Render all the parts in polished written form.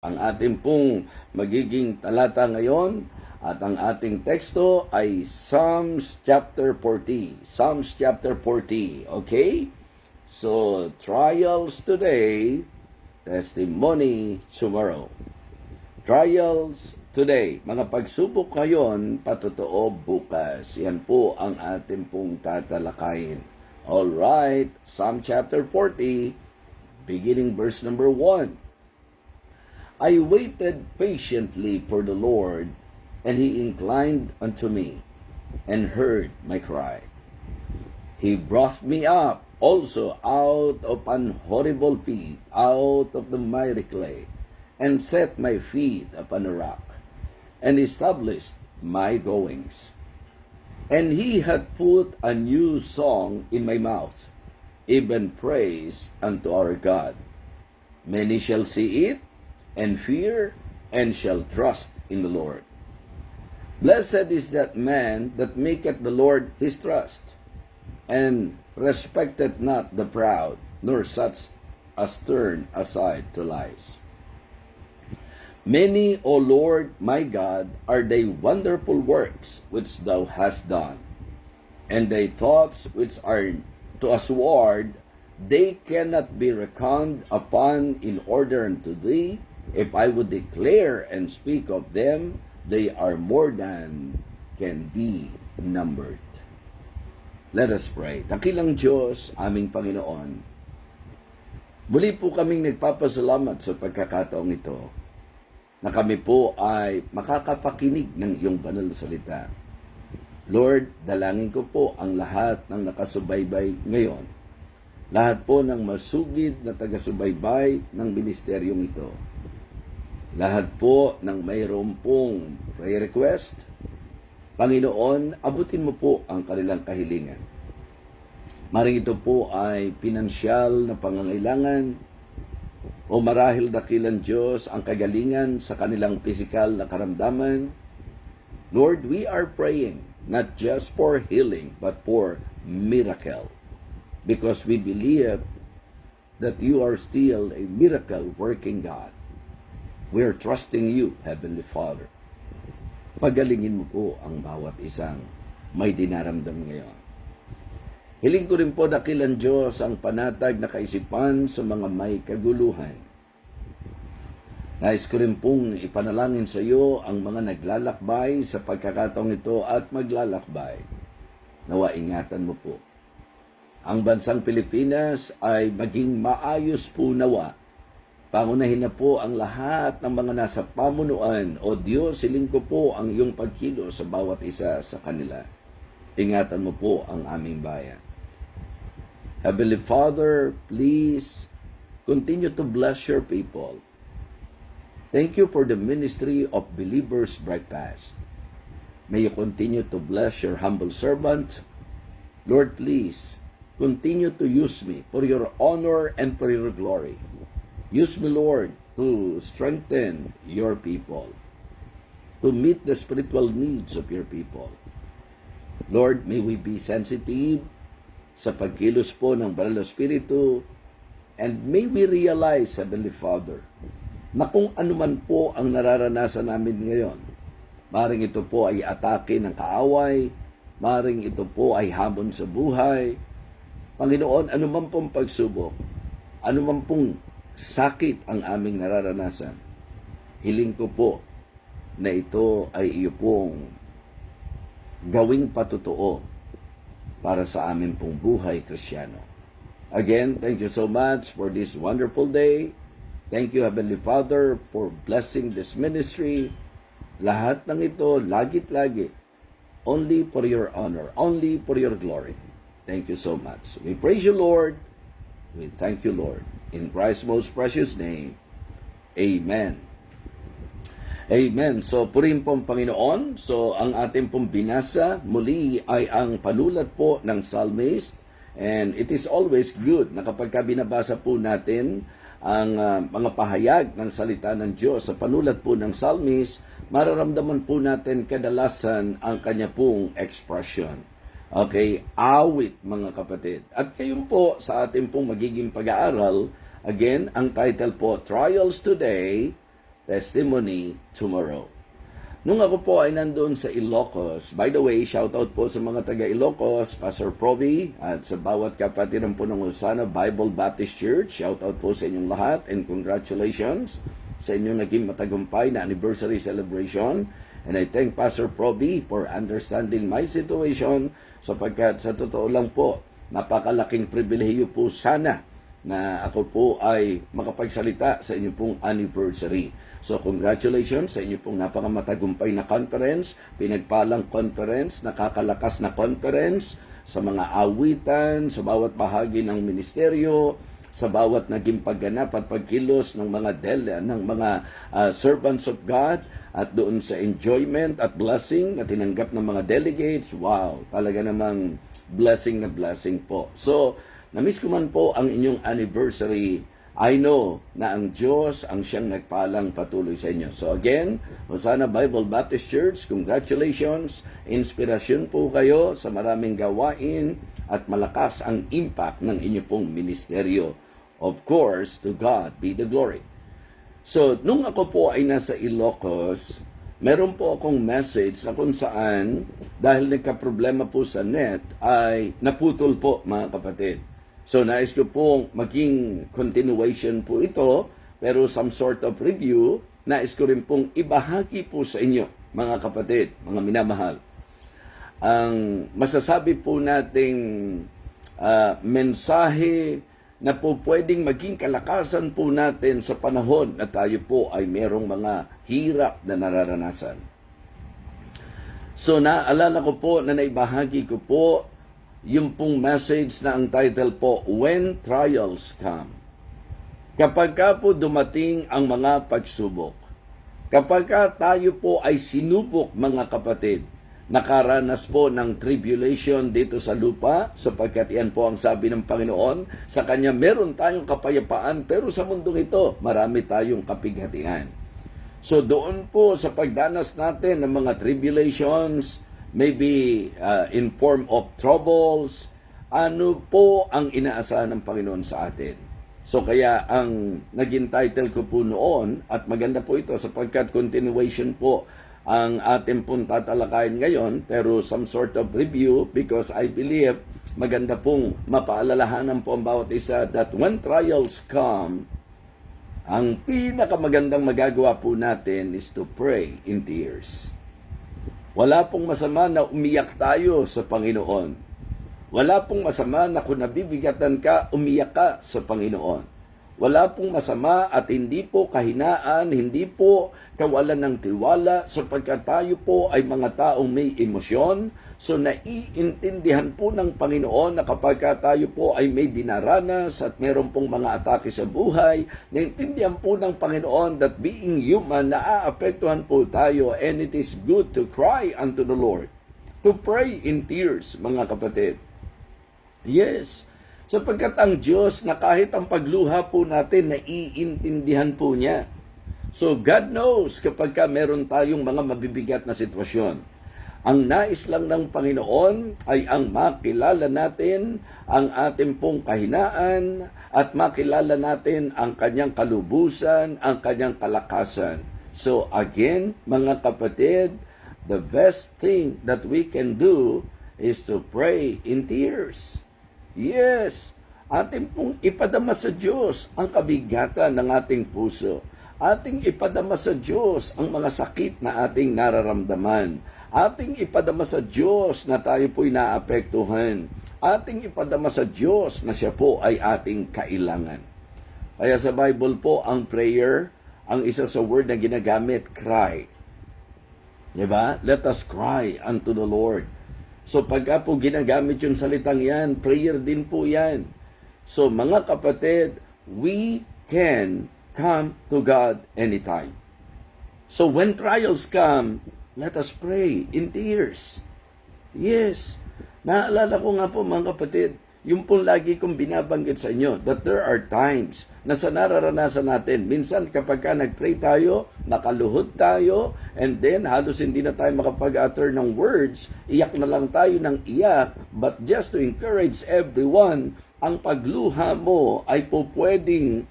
Ang ating pong magiging talata ngayon at ang ating teksto ay Psalms chapter 40. Psalms chapter 40, okay? So, trials today, testimony tomorrow. Trials today, mga pagsubok ngayon, patotoo bukas. Yan po ang ating pong tatalakayin. Alright, Psalm chapter 40, beginning verse number 1. I waited patiently for the Lord, and He inclined unto me, and heard my cry. He brought me up also out of an horrible pit, out of the miry clay, and set my feet upon a rock, and established my goings. And He had put a new song in my mouth, even praise unto our God. Many shall see it, and fear, and shall trust in the Lord. Blessed is that man that maketh the Lord his trust, and respecteth not the proud, nor such as turn aside to lies. Many, O Lord my God, are thy wonderful works which thou hast done, and thy thoughts which are to usward, they cannot be reckoned upon in order unto thee. If I would declare and speak of them, they are more than can be numbered. Let us pray. Dakilang Diyos, aming Panginoon, muli po kaming nagpapasalamat sa pagkakataong ito na kami po ay makakapakinig ng iyong banal na salita. Lord, dalangin ko po ang lahat ng nakasubaybay ngayon. Lahat po ng masugid na taga-subaybay ng ministeryong ito. Lahat po ng mayroon pong prayer request, Panginoon, abutin mo po ang kanilang kahilingan. Maring ito po ay pinansyal na pangangailangan o marahil dakilang Diyos ang kagalingan sa kanilang pisikal na karamdaman. Lord, we are praying not just for healing but for miracle, because we believe that you are still a miracle working God. We are trusting you, Heavenly Father. Pagalingin mo po ang bawat isang may dinaramdam ngayon. Hiling ko rin po dakilang Diyos ang panatag na kaisipan sa mga may kaguluhan. Nais ko rin pong ipanalangin sa iyo ang mga naglalakbay sa pagkakataong ito at maglalakbay. Nawa ingatan mo po. Ang bansang Pilipinas ay maging maayos po nawa. Pangunahin na po ang lahat ng mga nasa pamunuan. O Diyos, hiling ko po ang iyong pagkilo sa bawat isa sa kanila. Ingatan mo po ang aming bayan. Heavenly Father, please continue to bless your people. Thank you for the ministry of Believers Breakfast. May you continue to bless your humble servant. Lord, please continue to use me for your honor and for your glory. Use me, Lord, to strengthen your people, to meet the spiritual needs of your people. Lord, may we be sensitive sa pagkilos po ng Banal na Espiritu, and may we realize, Heavenly Father, na kung anuman po ang nararanasan namin ngayon, maring ito po ay atake ng kaaway, maring ito po ay hamon sa buhay. Panginoon, anuman pong pagsubok, anuman pong sakit ang aming nararanasan, hiling ko po na ito ay iyo pong gawing patotoo para sa amin pong buhay Kristiyano. Again, thank you so much for this wonderful day. Thank you, Heavenly Father, for blessing this ministry. Lahat ng ito, lagit-lagi, only for your honor, only for your glory. Thank you so much. We praise you, Lord. We thank you, Lord. In Christ's most precious name, Amen. Amen. So, purin pong Panginoon. So, ang ating pong binasa muli ay ang panulat po ng psalmist. And it is always good na kapag binabasa po natin ang mga pahayag ng salita ng Diyos sa panulat po ng psalmist, mararamdaman po natin kadalasan ang kanya pong expression. Okay, awit mga kapatid. At kayo po sa ating pong magiging pag-aaral, again, ang title po, Trials Today, testimony tomorrow. Nung ako po ay nandoon sa Ilocos, by the way, shout out po sa mga taga Ilocos, Pastor Proby, at sa bawat kapatiran po ng Hosanna Bible Baptist Church, shout out po sa inyong lahat and congratulations sa inyong naging matagumpay na anniversary celebration. And I thank Pastor Proby for understanding my situation sapagkat sa totoo lang po, napakalaking pribilehiyo po sana na ako po ay makapagsalita sa inyong pong anniversary. So congratulations sa inyong pong napakamatagumpay na conference, pinagpalang conference, nakakalakas na conference, sa mga awitan, sa bawat bahagi ng ministeryo, sa bawat naging pagganap at pagkilos ng mga servants of God, at doon sa enjoyment at blessing na tinanggap ng mga delegates. Wow, talaga namang blessing na blessing po. So, na-miss ko man po ang inyong anniversary. I know na ang Diyos ang siyang nagpalang patuloy sa inyo. So again, Hosanna Bible Baptist Church, congratulations. Inspirasyon po kayo sa maraming gawain at malakas ang impact ng inyong pong ministeryo. Of course, to God be the glory. So, nung ako po ay nasa Ilocos, meron po akong message na kung saan, dahil nagka-problema po sa net, ay naputol po mga kapatid. So, nais ko pong maging continuation po ito, pero some sort of review, nais ko rin pong ibahagi po sa inyo, mga kapatid, mga minamahal. Ang masasabi po nating mensahe na po pwedeng maging kalakasan po natin sa panahon na tayo po ay merong mga hirap na nararanasan. So, naalala ko po na naibahagi ko po yung pong message na ang title po, When Trials Come. Kapag ka po dumating ang mga pagsubok, kapag ka tayo po ay sinubok mga kapatid, nakaranas po ng tribulation dito sa lupa, sapagkat yan po ang sabi ng Panginoon, sa Kanya meron tayong kapayapaan, pero sa mundong ito, marami tayong kapighatian. So doon po sa pagdanas natin ng mga tribulations, maybe in form of troubles, ano po ang inaasahan ng Panginoon sa atin? So kaya ang naging title ko po noon, at maganda po ito sapagkat continuation po ang ating pong tatalakayin ngayon, pero some sort of review because I believe maganda pong mapaalalahanan po ang bawat isa that when trials come, ang pinakamagandang magagawa po natin is to pray in tears. Wala pong masama na umiyak tayo sa Panginoon. Wala pong masama na kung nabibigatan ka, umiyak ka sa Panginoon. Wala pong masama at hindi po kahinaan, hindi po kawalan ng tiwala sapagkat tayo po ay mga taong may emosyon. So naiintindihan po ng Panginoon na kapag tayo po ay may dinaranas at meron pong mga atake sa buhay, naiintindihan po ng Panginoon that being human, naaapektuhan po tayo, and it is good to cry unto the Lord, to pray in tears, mga kapatid. Yes, sapagkat ang Diyos na kahit ang pagluha po natin, naiintindihan po niya. So God knows kapag meron tayong mga mabibigat na sitwasyon. Ang nais lang ng Panginoon ay ang makilala natin ang ating pong kahinaan at makilala natin ang kanyang kalubusan, ang kanyang kalakasan. So again, mga kapatid, the best thing that we can do is to pray in tears. Yes, ating pong ipadama sa Diyos ang kabigatan ng ating puso. Ating ipadama sa Diyos ang mga sakit na ating nararamdaman. Ating ipadama sa Diyos na tayo po'y naapektuhan. Ating ipadama sa Diyos na siya po ay ating kailangan. Kaya sa Bible po, ang prayer, ang isa sa word na ginagamit, cry. Diba? Let us cry unto the Lord. So pagka po ginagamit yung salitang yan, prayer din po yan. So mga kapatid, we can come to God anytime. So when trials come, let us pray in tears. Yes. Naalala ko nga po mga kapatid, yung pong lagi kong binabanggit sa inyo, that there are times na sa nararanasan natin, minsan kapag ka nag-pray tayo, nakaluhod tayo, and then halos hindi na tayo makapag-utter ng words, iyak na lang tayo ng iyak, but just to encourage everyone, ang pagluha mo ay po pwedeng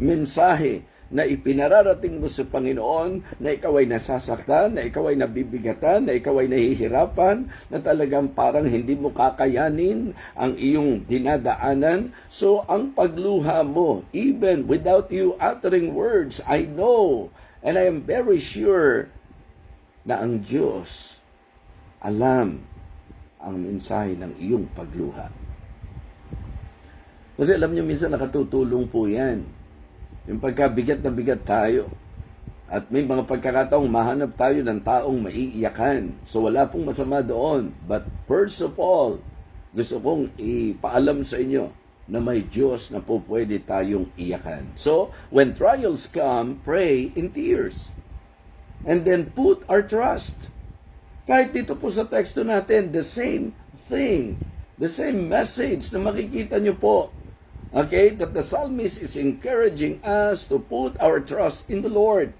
mensahe na ipinararating mo sa Panginoon, na ikaw ay nasasaktan, na ikaw ay nabibigatan, na ikaw ay nahihirapan, na talagang parang hindi mo kakayanin ang iyong dinadaanan. So, ang pagluha mo, even without you uttering words, I know, and I am very sure na ang Diyos alam ang mensahe ng iyong pagluha. Kasi alam niyo, minsan nakatutulong po yan. Yung pagkabigat na bigat tayo. At may mga pagkakataong mahanap tayo ng taong maiiyakan. So wala pong masama doon. But first of all, gusto kong ipaalam sa inyo na may Diyos na po pwede tayong iyakan. So, when trials come, pray in tears. And then put our trust. Kahit dito po sa teksto natin, the same thing, the same message na makikita nyo po. Okay? That the psalmist is encouraging us to put our trust in the Lord.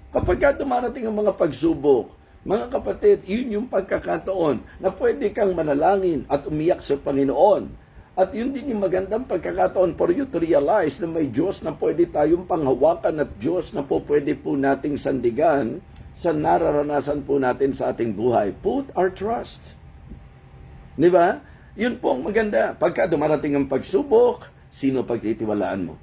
Kapag dumarating ang mga pagsubok, mga kapatid, yun yung pagkakataon na pwede kang manalangin at umiyak sa Panginoon. At yun din yung magandang pagkakataon for you to realize na may Diyos na pwede tayong panghawakan at Diyos na po pwede po nating sandigan sa nararanasan po natin sa ating buhay. Put our trust. Di ba? Yun po ang maganda. Pagka dumarating ang pagsubok, sino pagtitiwalaan mo?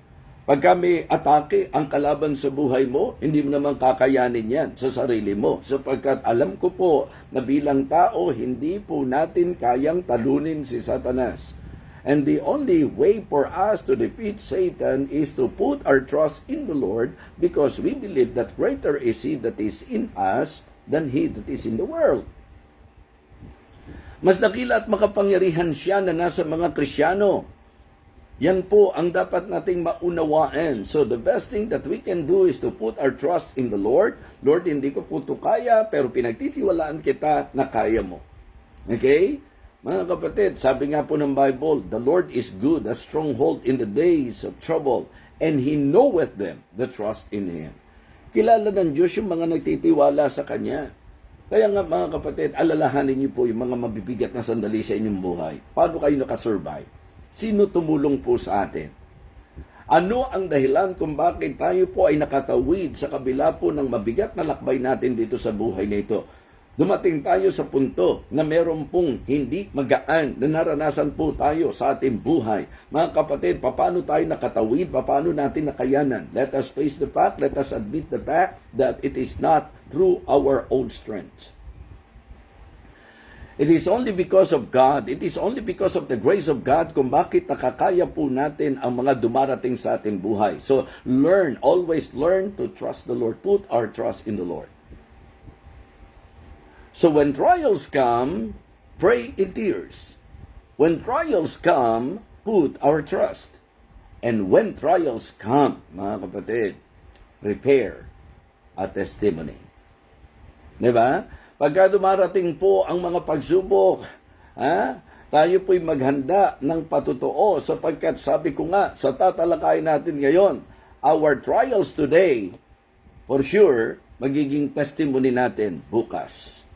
Pagka may atake ang kalaban sa buhay mo, hindi mo naman kakayanin yan sa sarili mo. Sapagkat alam ko po na bilang tao, hindi po natin kayang talunin si Satanas. And the only way for us to defeat Satan is to put our trust in the Lord, because we believe that greater is He that is in us than he that is in the world. Mas dakila at makapangyarihan siya na nasa mga Kristiyano. Yan po ang dapat nating maunawaan. So the best thing that we can do is to put our trust in the Lord. Lord, hindi ko po ito kaya, pero pinagtitiwalaan kita na kaya mo. Okay? Mga kapatid, sabi nga po ng Bible, the Lord is good, a stronghold in the days of trouble, and He knoweth them that trust in Him. Kilala ng Diyos yung mga nagtitiwala sa Kanya. Kaya nga mga kapatid, alalahanin niyo po yung mga mabibigat na sandali sa inyong buhay. Paano kayo nakasurvive? Sino tumulong po sa atin? Ano ang dahilan kung bakit tayo po ay nakatawid sa kabila po ng mabigat na lakbay natin dito sa buhay na ito? Dumating tayo sa punto na meron pong hindi magaan na naranasan po tayo sa ating buhay. Mga kapatid, paano tayo nakatawid? Paano natin nakayanan? Let us face the fact, let us admit the fact that it is not through our own strength. It is only because of God, it is only because of the grace of God kung bakit nakakaya po natin ang mga dumarating sa ating buhay. So, always learn to trust the Lord. Put our trust in the Lord. So when trials come, pray in tears. When trials come, put our trust. And when trials come, mga kapatid, prepare a testimony. Diba? Pagka dumarating po ang mga pagsubok, tayo po'y maghanda ng patutuo sapagkat sabi ko nga, sa tatalakayin natin ngayon, our trials today, for sure, magiging testimony natin bukas.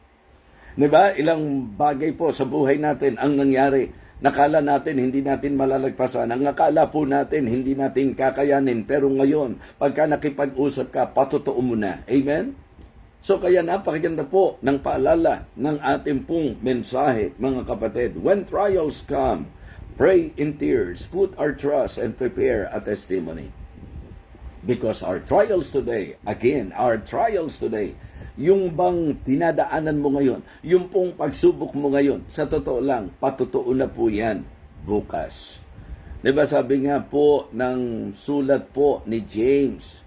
Diba? Ilang bagay po sa buhay natin ang nangyari. Nakala natin hindi natin malalagpasan. Ang akala po natin hindi natin kakayanin. Pero ngayon, pagka nakipag-usap ka, patutuo mo na. Amen? So kaya napakaganda po ng paalala ng ating pong mensahe, mga kapatid. When trials come, pray in tears, put our trust and prepare a testimony. Because our trials today, yung bang dinadaanan mo ngayon, yung pong pagsubok mo ngayon, sa totoo lang, patutuo na po yan bukas. Diba sabi nga po ng sulat po ni James,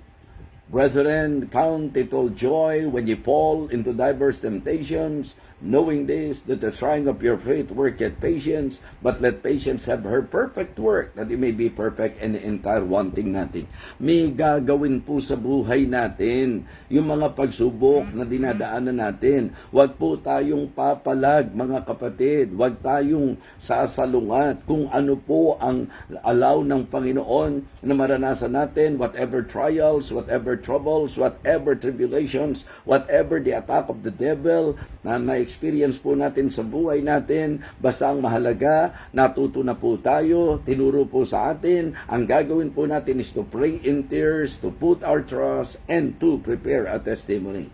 Brethren, count it all joy when ye fall into diverse temptations, knowing this, that the trying of your faith worketh patience, but let patience have her perfect work, that it may be perfect and entire, wanting nothing. May gagawin po sa buhay natin yung mga pagsubok na dinadaanan natin. Huwag po tayong papalag, mga kapatid. Huwag tayong sasalungat kung ano po ang allow ng Panginoon na maranasan natin, whatever trials, whatever whatever troubles, whatever tribulations, whatever the attack of the devil na ma-experience po natin sa buhay natin, basta ang mahalaga, natuto na po tayo, tinuro po sa atin, ang gagawin po natin is to pray in tears, to put our trust, and to prepare a testimony.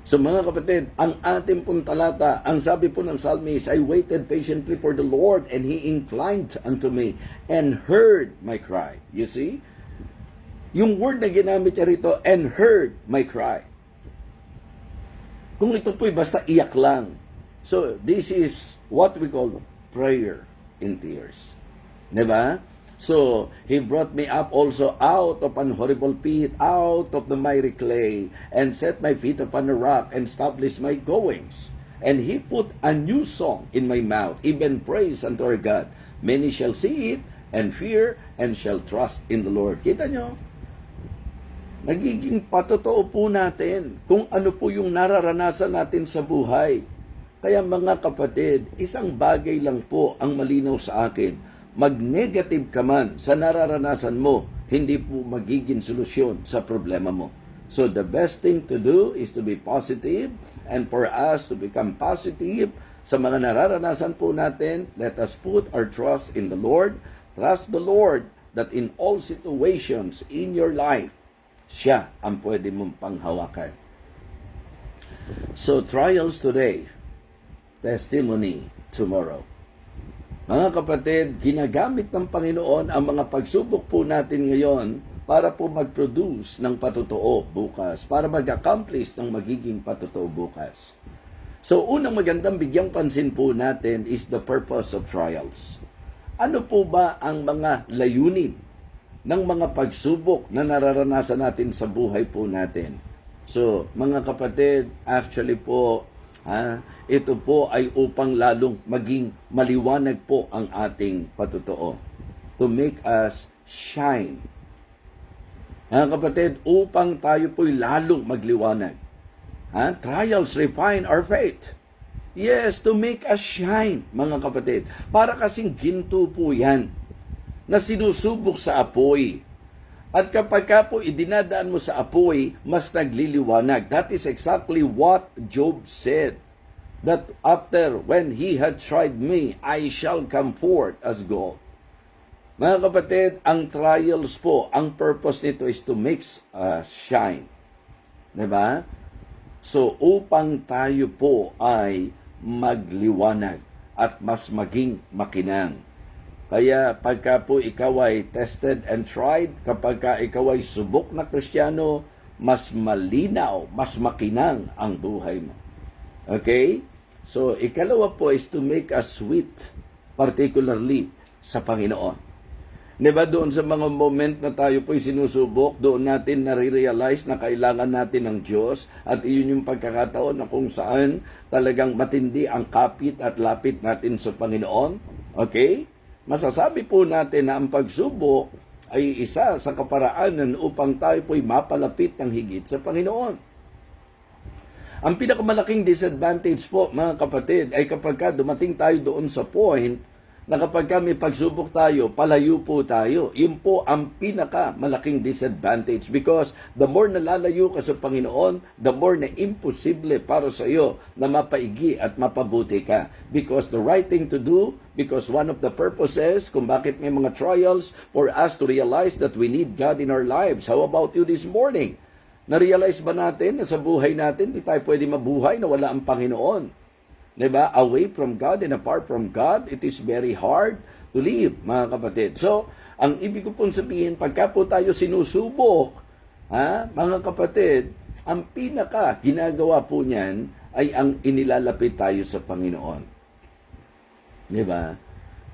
So mga kapatid, ang ating pong talata, ang sabi po ng psalmist, I waited patiently for the Lord and He inclined unto me and heard my cry. You see? Yung word na ginamit niya rito, and heard my cry. Kung ito po'y basta iyak lang. So this is what we call prayer in tears. Diba? So, He brought me up also out of an horrible pit, out of the miry clay, and set my feet upon a rock, and established my goings. And He put a new song in my mouth, even praise unto our God. Many shall see it, and fear, and shall trust in the Lord. Kita nyo? Nagiging patotoo po natin kung ano po yung nararanasan natin sa buhay. Kaya mga kapatid, isang bagay lang po ang malinaw sa akin. Mag-negative ka man sa nararanasan mo, hindi po magiging solusyon sa problema mo. So the best thing to do is to be positive, and for us to become positive sa mga nararanasan po natin, let us put our trust in the Lord. Trust the Lord that in all situations in your life, siya ang pwede mong panghawakan. So trials today, testimony tomorrow. Mga kapatid, ginagamit ng Panginoon ang mga pagsubok po natin ngayon para po mag-produce ng patotoo bukas, para mag-accomplish ng magiging patotoo bukas. So, unang magandang bigyang pansin po natin is the purpose of trials. Ano po ba ang mga layunin ng mga pagsubok na nararanasan natin sa buhay po natin? So, mga kapatid, actually po, ito po ay upang lalong maging maliwanag po ang ating patotoo. To make us shine. Mga kapatid, upang tayo po'y lalong magliwanag. Trials refine our faith. Yes, to make us shine, mga kapatid. Para kasing ginto po yan na sinusubok sa apoy. At kapag ka po idinadaan mo sa apoy, mas nagliliwanag. That is exactly what Job said. That after, when he had tried me, I shall come forth as gold. Mga kapatid, ang trials po, ang purpose nito is to make us shine. Diba? So, upang tayo po ay magliwanag at mas maging makinang. Kaya pagka po ikaw ay tested and tried, kapag ka ikaw ay subok na Kristiyano, mas malinaw, mas makinang ang buhay mo. Okay? So, ikalawa po is to make us sweet, particularly sa Panginoon. Diba doon sa mga moment na tayo po'y sinusubok, doon natin nare-realize na kailangan natin ng Diyos at iyon yung pagkakataon na kung saan talagang matindi ang kapit at lapit natin sa Panginoon. Okay? Masasabi po natin na ang pagsubok ay isa sa kaparaanan upang tayo po'y mapalapit ng higit sa Panginoon. Ang pinakamalaking disadvantage po, mga kapatid, ay kapag ka dumating tayo doon sa point na kapag ka may pagsubok tayo, palayo po tayo. Yun po ang pinakamalaking disadvantage because the more nalalayo ka sa Panginoon, the more na imposible para sa iyo na mapaigi at mapabuti ka. Because the right thing to do, because one of the purposes kung bakit may mga trials for us to realize that we need God in our lives. How about you this morning? Na-realize ba natin na sa buhay natin, di tayo pwede mabuhay na wala ang Panginoon? Diba? Away from God and apart from God, it is very hard to live, mga kapatid. So, ang ibig ko pong sabihin, pagka po tayo sinusubok, mga kapatid, ang pinaka ginagawa po niyan ay ang inilalapit tayo sa Panginoon. Diba?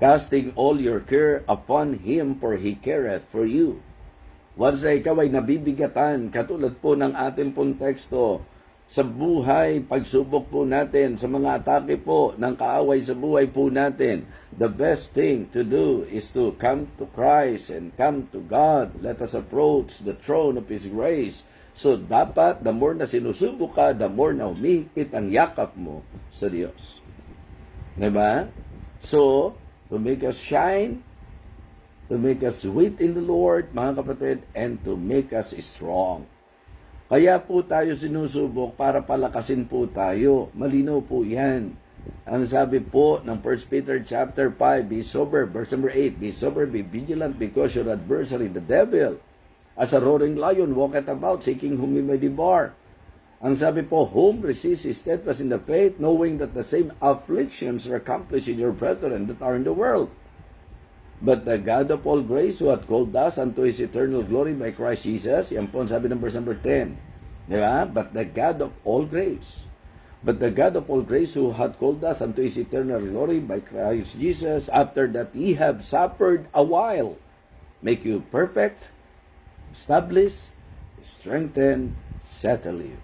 Casting all your care upon Him, for He careth for you. Once na ikaw ay nabibigatan, katulad po ng ating pong teksto, sa buhay, pagsubok po natin, sa mga atake po ng kaaway sa buhay po natin, the best thing to do is to come to Christ and come to God. Let us approach the throne of His grace. So dapat, the more na sinusubok ka, the more na humihigpit ang yakap mo sa Diyos. Diba? So, to make us shine, to make us wait in the Lord, mga kapatid, and to make us strong. Kaya po tayo sinusubok para palakasin po tayo. Malinaw po yan. Ang sabi po ng 1 Peter chapter 5, be sober, verse number 8, be sober, be vigilant, because your adversary, the devil, as a roaring lion, walketh about, seeking whom he may devour. Ang sabi po, whom resist is steadfast in the faith, knowing that the same afflictions are accomplished in your brethren that are in the world. But the God of all grace, who hath called us unto His eternal glory by Christ Jesus, yan po ang sabi ng verse number 10. Diba? But the God of all grace, who hath called us unto His eternal glory by Christ Jesus, after that ye have suffered a while, make you perfect, establish, strengthen, settle you.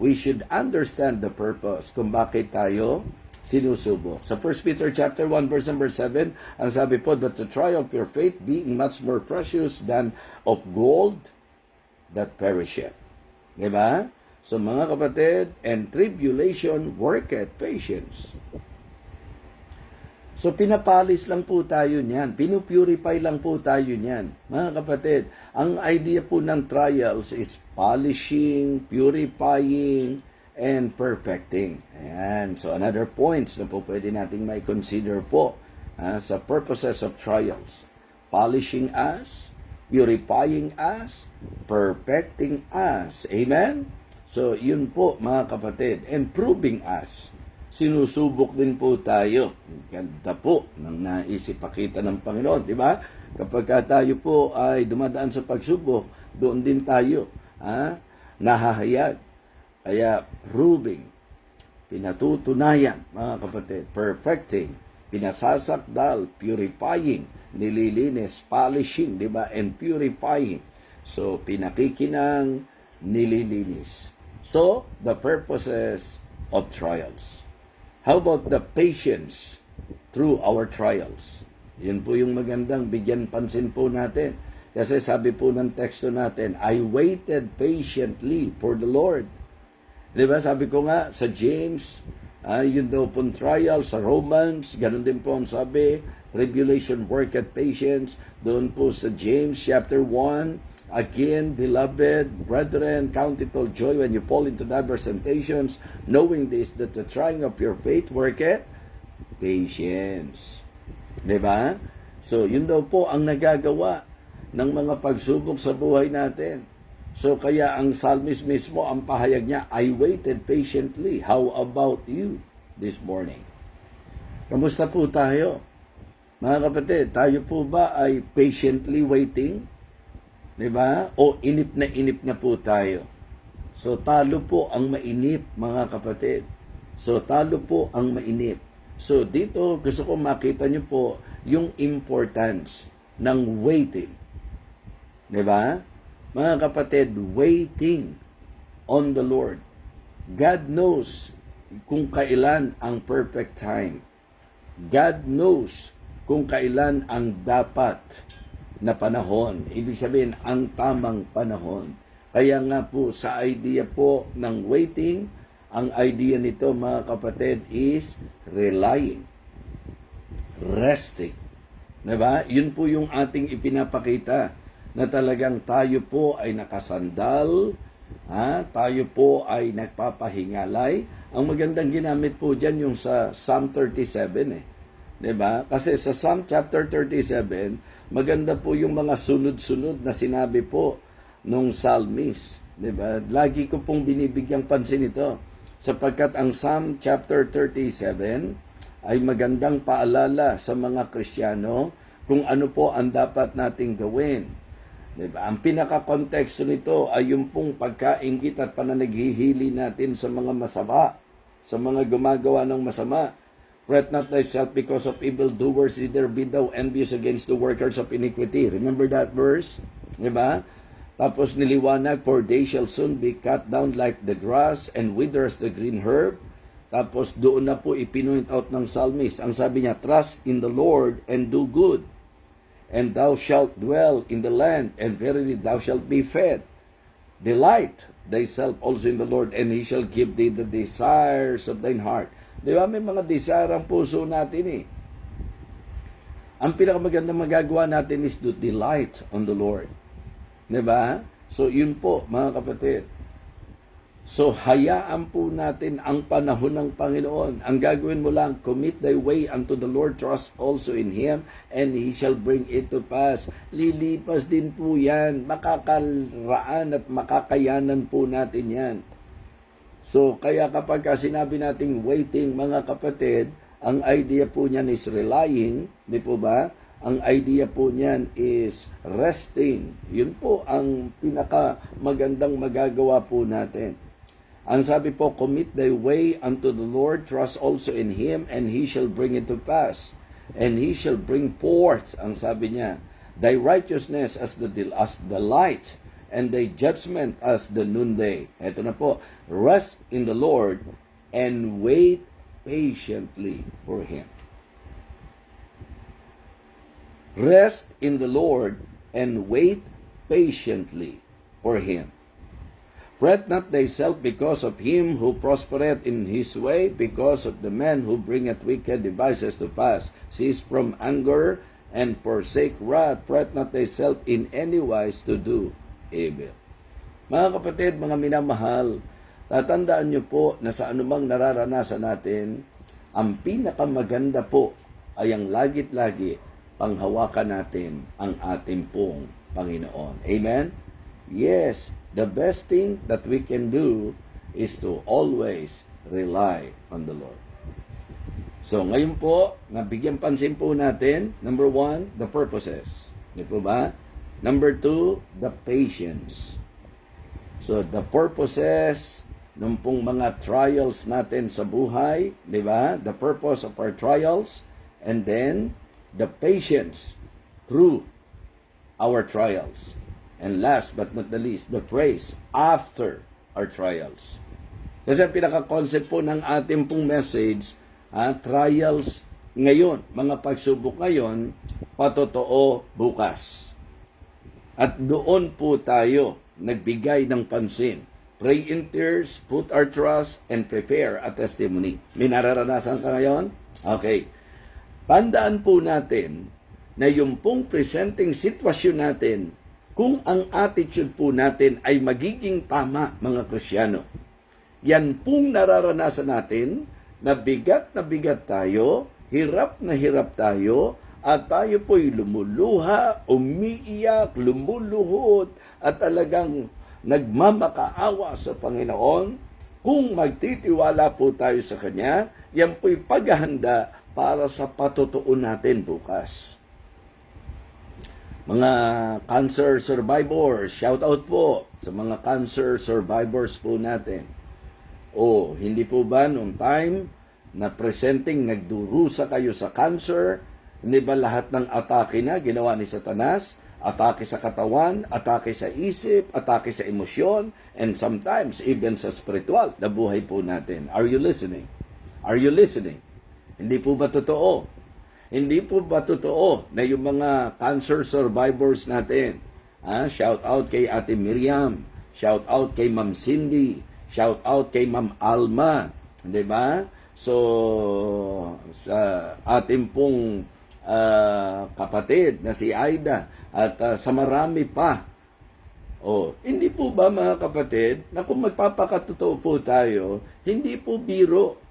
We should understand the purpose kung bakit tayo sinusubok. Sa 1 Peter chapter 1 verse number 7, ang sabi po, that the trial of your faith being much more precious than of gold that perisheth. Diba? So mga kapatid, and tribulation worketh patience. So pinapalis lang po tayo niyan, pinupurify lang po tayo niyan. Mga kapatid, ang idea po ng trials is polishing, purifying, and perfecting. Ayan. So another points na po pwede nating may consider po sa purposes of trials. Polishing us, purifying us, perfecting us. Amen? So yun po mga kapatid, and proving us. Sinusubok din po tayo. Ganda po ng naisipakita ng Panginoon, di ba? Kapag tayo po ay dumadaan sa pagsubok, doon din tayo nahahayag. Kaya proving, pinatutunayan, mga kapatid, perfecting, pinasasakdal, purifying, nililinis, polishing, di ba? And purifying. So, pinakikinang, nililinis. So, the purposes of trials. How about the patience through our trials? Yan po yung magandang bigyan pansin po natin. Kasi sabi po ng teksto natin, I waited patiently for the Lord. Diba? Sabi ko nga sa James, yun daw pong trial, sa Romans, ganun din po ang sabi, tribulation worketh patience. Doon po sa James chapter 1, again, beloved brethren, count it all joy when you fall into diverse temptations, knowing this, that the trying of your faith worketh patience. Diba? So, yun daw po ang nagagawa ng mga pagsubok sa buhay natin. So, kaya ang psalmist mismo, ang pahayag niya, I waited patiently. How about you this morning? Kamusta po tayo? Mga kapatid, tayo po ba ay patiently waiting? Diba? O inip na po tayo. So, talo po ang mainip, mga kapatid. So, talo po ang mainip. So, dito gusto ko makita nyo po yung importance ng waiting. Diba? Mga kapatid, waiting on the Lord. God knows kung kailan ang perfect time. God knows kung kailan ang dapat na panahon. Ibig sabihin, ang tamang panahon. Kaya nga po, sa idea po ng waiting, ang idea nito, mga kapatid, is relying, resting. Diba? Yun po yung ating ipinapakita na talagang tayo po ay nakasandal, tayo po ay nagpapahingalay. Ang magandang ginamit po dyan yung sa Psalm 37 Diba? Kasi sa Psalm chapter 37, maganda po yung mga sunod-sunod na sinabi po nung psalmist. Diba? Lagi ko pong binibigyang pansin ito. Sapagkat ang Psalm chapter 37 ay magandang paalala sa mga Kristiyano kung ano po ang dapat nating gawin. Diba? Ang pinaka-konteksto nito ay yung pong pagkaingit at pananaghihili natin sa mga masama, sa mga gumagawa ng masama. Fret not thyself because of evildoers, either be thou envious against the workers of iniquity. Remember that verse? Diba? Tapos niliwanag, for they shall soon be cut down like the grass and wither as the green herb. Tapos doon na po ipinoint out ng psalmist. Ang sabi niya, trust in the Lord and do good, and thou shalt dwell in the land, and verily thou shalt be fed. Delight thyself also in the Lord, and He shall give thee the desires of thine heart. Di ba? May mga desire ang puso natin Ang pinakamagandang magagawa natin is to delight on the Lord. Diba? So, yun po, mga kapatid. So, hayaan po natin ang panahon ng Panginoon. Ang gagawin mo lang, commit thy way unto the Lord, trust also in Him, and He shall bring it to pass. Lilipas din po yan. Makakaraan at makakayanan po natin yan. So, kaya kapag sinabi nating waiting, mga kapatid, ang idea po niyan is relying, di po ba? Ang idea po niyan is resting. Yun po ang pinaka magandang magagawa po natin. Ang sabi po, commit thy way unto the Lord, trust also in Him, and He shall bring it to pass. And He shall bring forth, ang sabi niya, thy righteousness as the light, and thy judgment as the noonday. Ito na po, rest in the Lord, and wait patiently for Him. Rest in the Lord and wait patiently for Him. Fret not thyself because of him who prospereth in his way, because of the man who bringeth wicked devices to pass. Cease from anger and forsake wrath. Fret not thyself in any wise to do evil. Mga kapatid, mga minamahal, tatandaan niyo po na sa anumang nararanasan natin, ang pinakamaganda po ay ang lagit-lagi panghawakan natin ang ating pong Panginoon. Amen? Yes, the best thing that we can do is to always rely on the Lord. So, ngayon po, nabigyan pansin po natin, number 1, the purposes. Di po ba? Number 2, the patience. So, the purposes ng pong mga trials natin sa buhay, di ba? The purpose of our trials, and then the patience through our trials. And last but not the least, the praise after our trials. Kasi ang pinaka-concept po ng ating pong message, trials ngayon, mga pagsubok ngayon, patotoo bukas. At doon po tayo nagbigay ng pansin. Pray in tears, put our trust, and prepare a testimony. May nararanasan ka ngayon? Okay. Tandaan po natin na yung pong presenting sitwasyon natin, kung ang attitude po natin ay magiging tama, mga Kristyano, yan pong nararanasan natin, na bigat tayo, hirap na hirap tayo, at tayo po'y lumuluha, umiiyak, lumuluhod, at talagang nagmamakaawa sa Panginoon. Kung magtitiwala po tayo sa Kanya, yan po'y paghahanda para sa patotoo natin bukas. Mga cancer survivors, shout out po sa mga cancer survivors po natin. O, hindi po ba noong time na presenting nagdurusa kayo sa cancer, hindi ba lahat ng atake na ginawa ni Satanas? Atake sa katawan, atake sa isip, atake sa emosyon, and sometimes even sa spiritual na buhay po natin. Are you listening? Are you listening? Hindi po ba totoo? Hindi po ba totoo na yung mga cancer survivors natin, shout out kay Ate Miriam, shout out kay Ma'am Cindy, shout out kay Ma'am Alma, di ba? So, sa ating pong kapatid na si Aida, at sa marami pa. Hindi po ba, mga kapatid, na kung magpapakatotoo po tayo, hindi po biro.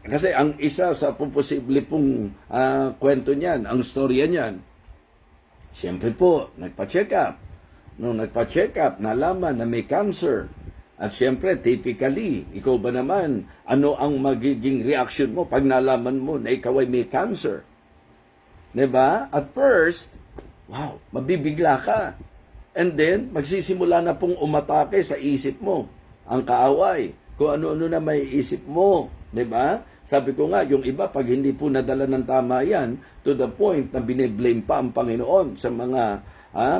Kasi ang isa sa posible pong kwento niyan, ang storya niyan, siyempre po, nagpa-check up. Nung nagpa-check up, nalaman na may cancer. At siyempre, typically, ikaw ba naman, ano ang magiging reaction mo pag nalaman mo na ikaw ay may cancer? Diba? At first, wow, mabibigla ka. And then, magsisimula na pong umatake sa isip mo, ang kaaway, kung ano-ano na may isip mo. Diba? Sabi ko nga, yung iba, pag hindi po nadala ng tama yan, to the point na biniblame pa ang Panginoon sa mga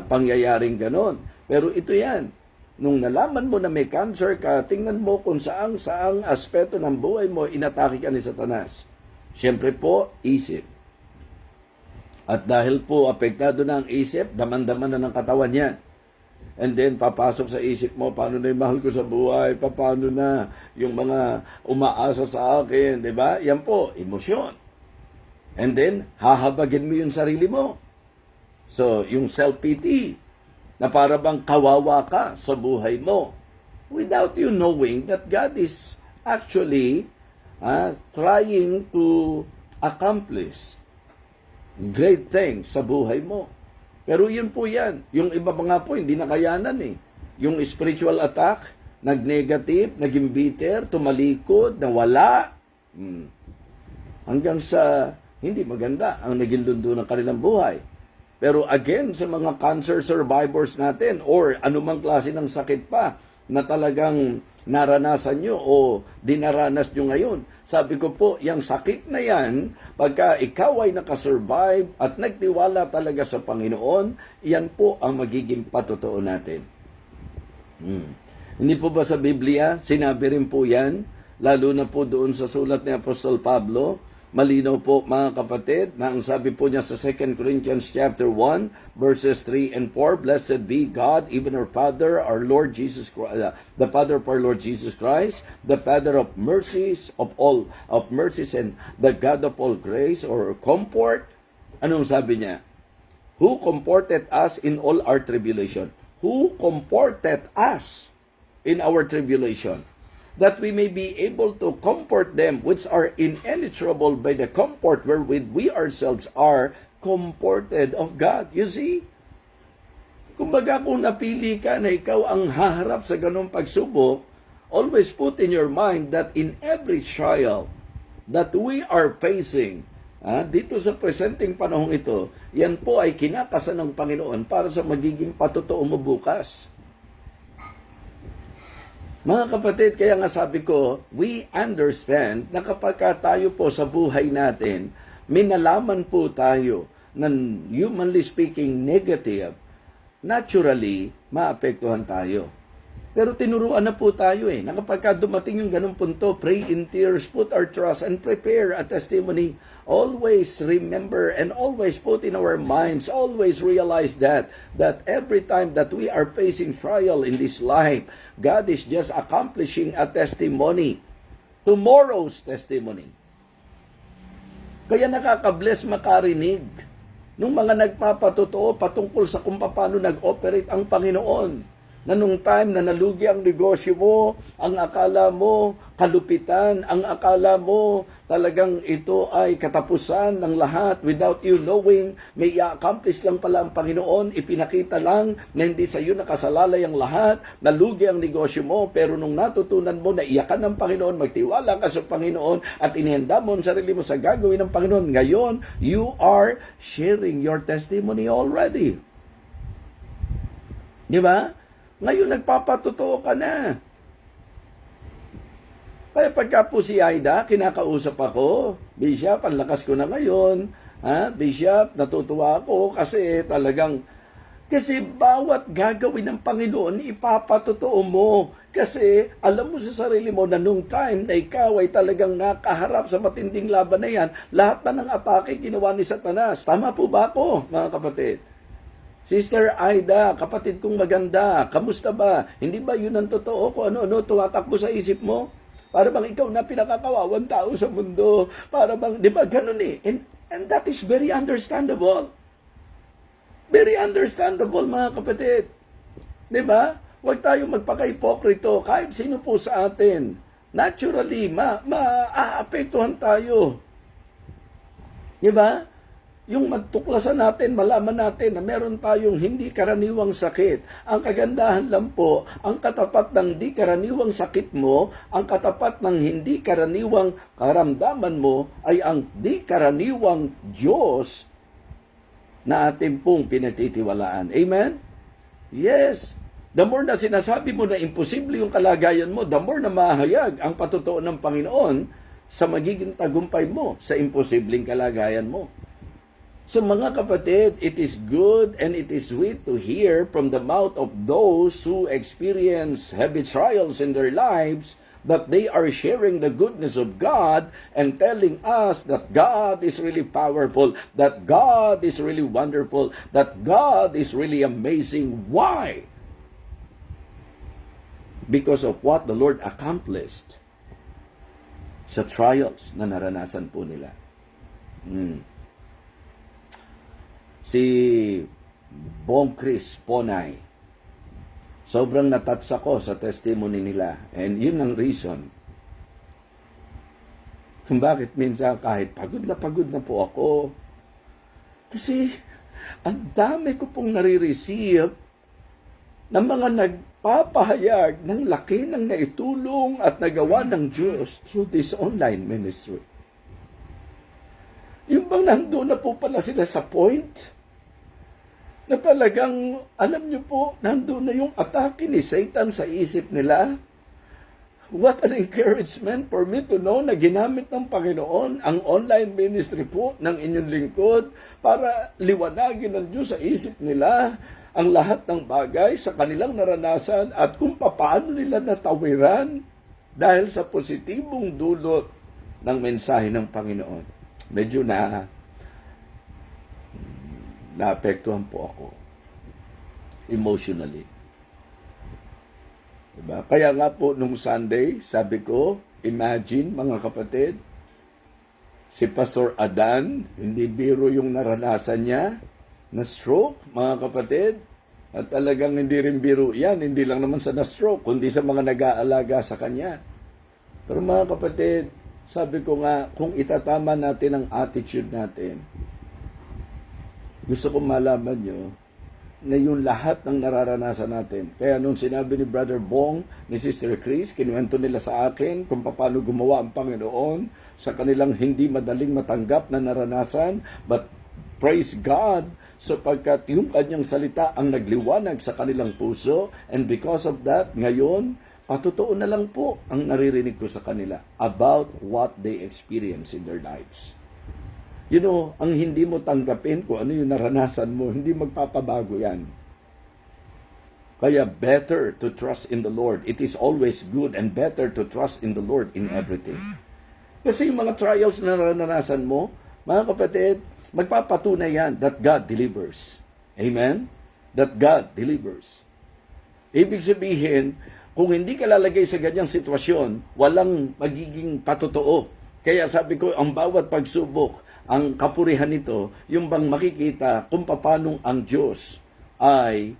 pangyayaring ganon. Pero ito yan, nung nalaman mo na may cancer ka, tingnan mo kung saang aspeto ng buhay mo inatake ka ni Satanas. Siyempre po, isip. At dahil po apektado na ang isip, daman-daman na ng katawan yan. And then, papasok sa isip mo, paano na yung mahal ko sa buhay, paano na yung mga umaasa sa akin, di ba? Yan po, emosyon. And then, hahabagin mo yung sarili mo. So, yung self-pity, na para bang kawawa ka sa buhay mo. Without you knowing that God is actually trying to accomplish great things sa buhay mo. Pero yun po yan. Yung iba mga po, hindi nakayanan eh. Yung spiritual attack, nag-negative, naging bitter, tumalikod, nawala. Hanggang sa hindi maganda ang naging lundo ng kanilang buhay. Pero again, sa mga cancer survivors natin or anumang klase ng sakit pa na talagang naranasan nyo o dinaranas nyo ngayon, sabi ko po, yung sakit na yan, pagka ikaw ay nakasurvive at nagtiwala talaga sa Panginoon, yan po ang magiging patotoo natin. Hindi po ba sa Biblia, sinabi rin po yan, lalo na po doon sa sulat ni Apostol Pablo, malinaw po mga kapatid, na ang sabi po niya sa 2 Corinthians chapter 1, verses 3 and 4, Blessed be God, even our Father, our Lord Jesus Christ, the Father of our Lord Jesus Christ, the Father of mercies, of mercies, and the God of all grace, or comfort. Anong sabi niya? Who comforted us in all our tribulation? Who comforted us in our tribulation? That we may be able to comfort them which are in any trouble by the comfort wherewith we ourselves are comforted of God. You see? Kumbaga kung napili ka na ikaw ang haharap sa ganung pagsubok, always put in your mind that in every trial that we are facing, dito sa presenting panahong ito, yan po ay kinakasan ng Panginoon para sa magiging patotoo mo bukas. Mga kapatid, kaya nga sabi ko, we understand na kapag tayo po sa buhay natin, minalaman po tayo na humanly speaking negative, naturally, maapektuhan tayo. Pero tinuruan na po tayo na kapag dumating yung ganung punto, pray in tears, put our trust, and prepare a testimony. Always remember and always put in our minds, always realize that every time that we are facing trial in this life, God is just accomplishing a testimony. Tomorrow's testimony. Kaya nakaka-bless makarinig nung mga nagpapatotoo patungkol sa kung paano nag-operate ang Panginoon. Na nung time na nalugi ang negosyo mo, ang akala mo kalupitan, ang akala mo talagang ito ay katapusan ng lahat without you knowing, may i-accomplish lang pala ang Panginoon, ipinakita lang na hindi sa iyo nakasalalay ang lahat, nalugi ang negosyo mo, pero nung natutunan mo na iyakan ng Panginoon, magtiwala ka sa Panginoon at inihanda mo ang sarili mo sa gagawin ng Panginoon, ngayon, you are sharing your testimony already. Di ba? Ngayon, nagpapatotoo ka na. Kaya pagka po si Aida, kinakausap ako, Bishop, ang lakas ko na ngayon. Bishop, natutuwa ako kasi kasi bawat gagawin ng Panginoon, ipapatotoo mo. Kasi alam mo sa sarili mo na nung time na ikaw ay talagang nakaharap sa matinding laban na yan, lahat na ng atake ginawa ni Satanas. Tama po ba ako, mga kapatid? Sister Aida, kapatid kong maganda, kamusta ba? Hindi ba yun ang totoo ko? Ano, tumatakbo sa isip mo? Para bang ikaw na pinakakawawang tao sa mundo? Para bang, di ba, ganun eh. And that is very understandable. Very understandable, mga kapatid. Di ba? Huwag tayong magpaka-hipokrito. Kahit sino po sa atin. Naturally, maaapektuhan tayo. Di ba? Yung magtuklasan natin, malaman natin na meron tayong hindi karaniwang sakit. Ang kagandahan lang po, ang katapat ng di karaniwang sakit mo, ang katapat ng hindi karaniwang karamdaman mo, ay ang di karaniwang Diyos na ating pong pinatitiwalaan. Amen? Yes. The more na sinasabi mo na imposible yung kalagayan mo, the more na mahayag ang patotoo ng Panginoon sa magiging tagumpay mo sa imposibleng kalagayan mo. So mga kapatid, it is good and it is sweet to hear from the mouth of those who experience heavy trials in their lives that they are sharing the goodness of God and telling us that God is really powerful, that God is really wonderful, that God is really amazing. Why? Because of what the Lord accomplished sa trials na naranasan po nila. si Bong Chris Ponay. Sobrang natouch ako sa testimony nila. And yun ang reason kung bakit minsan kahit pagod na po ako. Kasi ang dami ko pong nare-receive ng mga nagpapahayag ng laki ng naitulong at nagawa ng Diyos through this online ministry. Yung bang nandun na po pala sila sa point na talagang, alam nyo po, nandun na yung atake ni Satan sa isip nila. What an encouragement for me to know na ginamit ng Panginoon ang online ministry po ng inyong lingkod para liwanagin ng Diyos sa isip nila ang lahat ng bagay sa kanilang naranasan at kung paano nila natawiran dahil sa positibong dulot ng mensahe ng Panginoon. Medyo naapektuhan po ako emotionally. Diba? Kaya nga po nung Sunday, sabi ko, imagine mga kapatid, si Pastor Adan, hindi biro yung naranasan niya na stroke, mga kapatid. At talagang hindi rin biro yan, hindi lang naman sa na-stroke, kundi sa mga nag-aalaga sa kanya. Pero mga kapatid, sabi ko nga, kung itatama natin ang attitude natin, gusto kong malaman nyo, na yung lahat ng nararanasan natin. Kaya nung sinabi ni Brother Bong, ni Sister Chris, kinuwento nila sa akin kung paano gumawa ang Panginoon sa kanilang hindi madaling matanggap na naranasan. But praise God, sapagkat yung kanyang salita ang nagliwanag sa kanilang puso. And because of that, ngayon, patotoo na lang po ang naririnig ko sa kanila about what they experience in their lives. You know, ang hindi mo tanggapin kung ano yung naranasan mo, hindi magpapabago yan. Kaya better to trust in the Lord. It is always good and better to trust in the Lord in everything. Kasi yung mga trials na naranasan mo, mga kapatid, magpapatunay yan that God delivers. Amen? That God delivers. Ibig sabihin, kung hindi ka lalagay sa ganyang sitwasyon, walang magiging patotoo. Kaya sabi ko, ang bawat pagsubok, ang kapurihan nito, yung bang makikita kung paano ang Diyos ay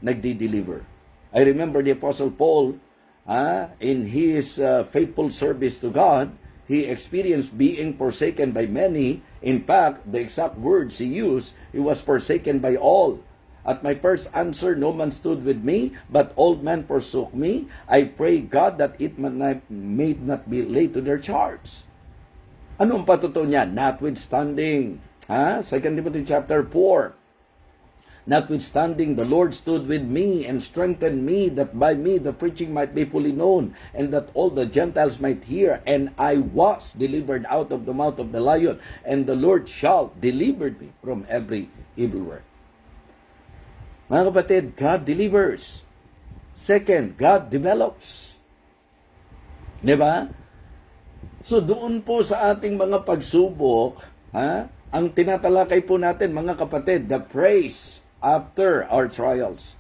nagdi-deliver. I remember the Apostle Paul, in his faithful service to God, he experienced being forsaken by many. In fact, the exact words he used, he was forsaken by all. At my first answer, no man stood with me, but old men forsook me. I pray God that it may not be laid to their charge. Anong patotoo niya? Notwithstanding, 2 Timothy chapter 4, notwithstanding, the Lord stood with me and strengthened me, that by me the preaching might be fully known, and that all the Gentiles might hear. And I was delivered out of the mouth of the lion, and the Lord shall deliver me from every evil work. Mga kapatid, God delivers. Second, God develops. Diba? So doon po sa ating mga pagsubok, ang tinatalakay po natin mga kapatid, the praise after our trials.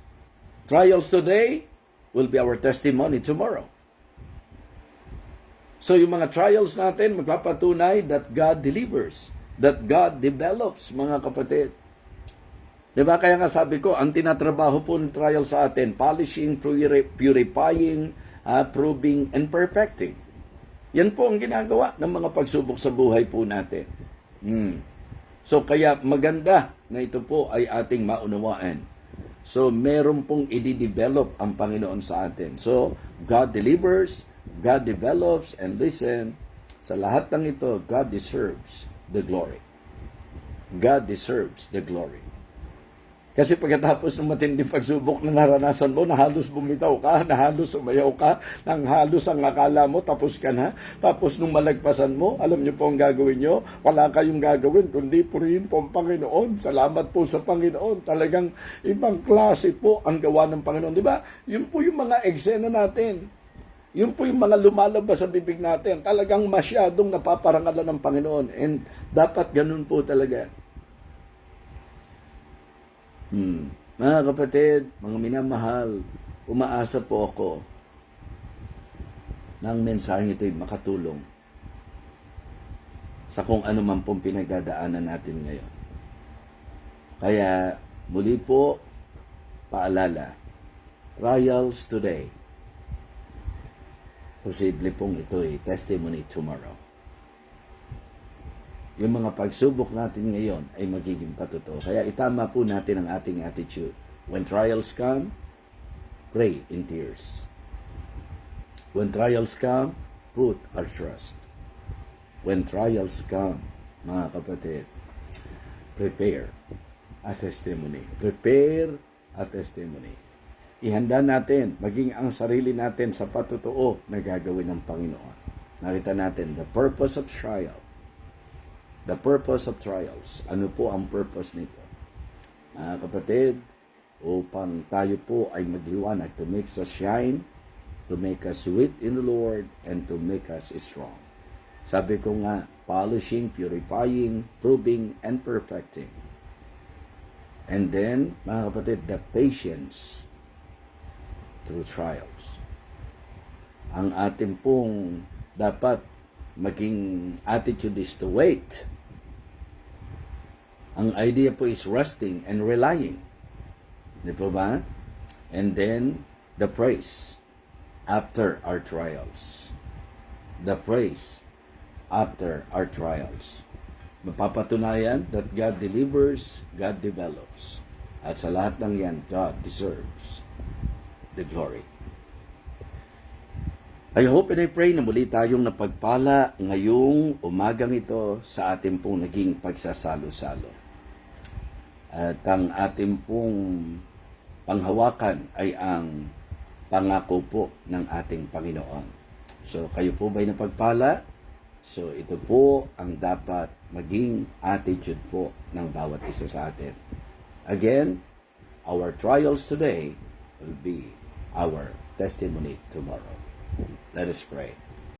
Trials today will be our testimony tomorrow. So yung mga trials natin magpapatunay that God delivers, that God develops, mga kapatid. Diba? Kaya nga sabi ko, ang tinatrabaho po ng trial sa atin, polishing, purifying, proving, and perfecting. Yan po ang ginagawa ng mga pagsubok sa buhay po natin. So kaya maganda na ito po ay ating maunawaan. So meron pong i-develop ang Panginoon sa atin. So God delivers, God develops, and listen, sa lahat ng ito, God deserves the glory. God deserves the glory. Kasi pagkatapos ng matinding pagsubok na naranasan mo, na halos bumitaw ka, na halos umayaw ka, nang halos ang akala mo, tapos ka na. Tapos nung malagpasan mo, alam niyo po ang gagawin niyo? Wala kayong gagawin, kundi purihin po ang Panginoon. Salamat po sa Panginoon. Talagang ibang klase po ang gawa ng Panginoon. Di ba? Yun po yung mga eksena natin. Yun po yung mga lumalabas sa bibig natin. Talagang masyadong napaparangalan ng Panginoon. And dapat ganun po talaga. Mga kapatid, mga minamahal, umaasa po ako na ang mensaheng ito'y makatulong sa kung ano man pong pinagdadaanan natin ngayon. Kaya muli po, paalala, trials today. Posible pong ito'y testimony tomorrow. Yung mga pagsubok natin ngayon ay magiging patotoo. Kaya itama po natin ang ating attitude. When trials come, pray in tears. When trials come, put our trust. When trials come, mga kapatid, prepare a testimony. Prepare a testimony. Ihanda natin, maging ang sarili natin sa patotoo na gagawin ng Panginoon. Nakita natin, the purpose of trial. The purpose of trials. Ano po ang purpose nito? Mga kapatid, upang tayo po ay magliwanag, to make us shine, to make us sweet in the Lord, and to make us strong. Sabi ko nga, polishing, purifying, proving, and perfecting. And then, mga kapatid, the patience through trials. Ang ating pong dapat maging attitude is to wait. Ang idea po is resting and relying. Di po ba? And then, the praise after our trials. The praise after our trials. Mapapatunayan that God delivers, God develops. At sa lahat ng yan, God deserves the glory. I hope and I pray na muli tayong napagpala ngayong umagang ito sa ating pong naging pagsasalo-salo. At ang ating pong panghawakan ay ang pangako po ng ating Panginoon. So kayo po ba'y napagpala? So ito po ang dapat maging attitude po ng bawat isa sa atin. Again, our trials today will be our testimony tomorrow. Let us pray.